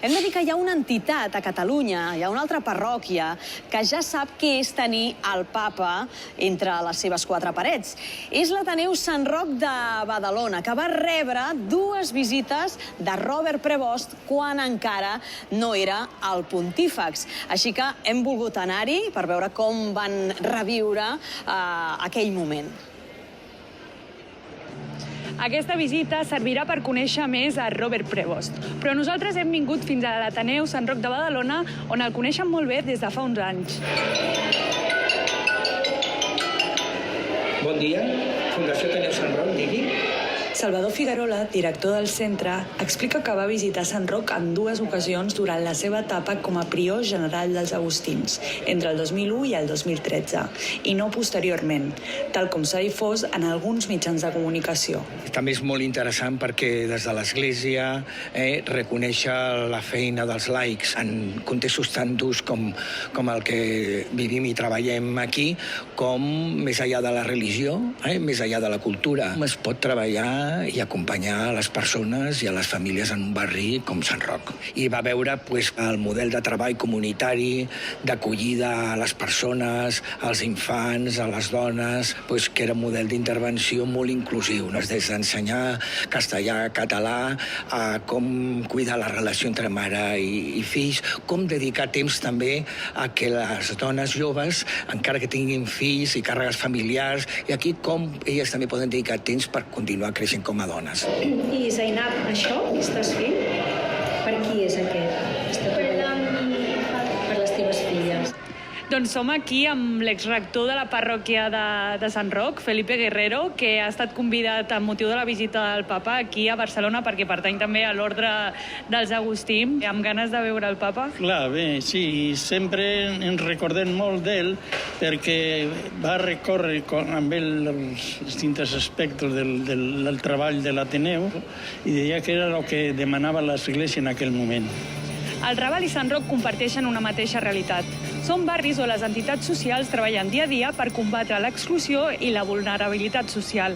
Hem de dir que hi ha una entitat a Catalunya, hi ha una altra parròquia, que ja sap què és tenir el papa entre les seves quatre parets. És l'Ateneu Sant Roc de Badalona, que va rebre dues visites de Robert Prevost quan encara no era el pontífex. Així que hem volgut anar-hi per veure com van reviure aquell moment. Aquesta visita servirà per conèixer més a Robert Prevost. Però nosaltres hem vingut fins a l'Ateneu Sant Roc de Badalona, on el coneixen molt bé des de fa uns anys. Bon dia, Fundació Ateneu Sant Roc, digui. Salvador Figuerola, director del centre, explica que va visitar Sant Roc en dues ocasions durant la seva etapa com a prior general dels Agustins, entre el 2001 i el 2013, i no posteriorment, tal com s'ha difós en alguns mitjans de comunicació. També és molt interessant perquè des de l'Església reconèixer la feina dels laics en contextos tan durs com el que vivim i treballem aquí, com més enllà de la religió, més enllà de la cultura. Es pot treballar i acompanyar les persones i a les famílies en un barri com Sant Roc. I va veure el model de treball comunitari, d'acollida a les persones, als infants, a les dones, que era un model d'intervenció molt inclusiu, des d'ensenyar castellà, català, a com cuidar la relació entre mare i fills, com dedicar temps també a que les dones joves, encara que tinguin fills i càrregues familiars, i aquí com elles també poden dedicar temps per continuar creixent com a dones. I Zainab, això que estàs fent, per qui és aquest? Per les teves filles. Doncs som aquí amb l'exrector de la parròquia de Sant Roc, Felipe Guerrero, que ha estat convidat amb motiu de la visita del papa aquí a Barcelona perquè pertany també a l'ordre dels Agustins. Amb ganes de veure el papa? Clar, bé, sí, sempre ens recordem molt d'ell perquè va recórrer amb ell els distints aspectes del treball de l'Ateneu i deia que era el que demanava l'Església en aquell moment. El Raval i Sant Roc comparteixen una mateixa realitat. Són barris on les entitats socials treballen dia a dia per combatre l'exclusió i la vulnerabilitat social.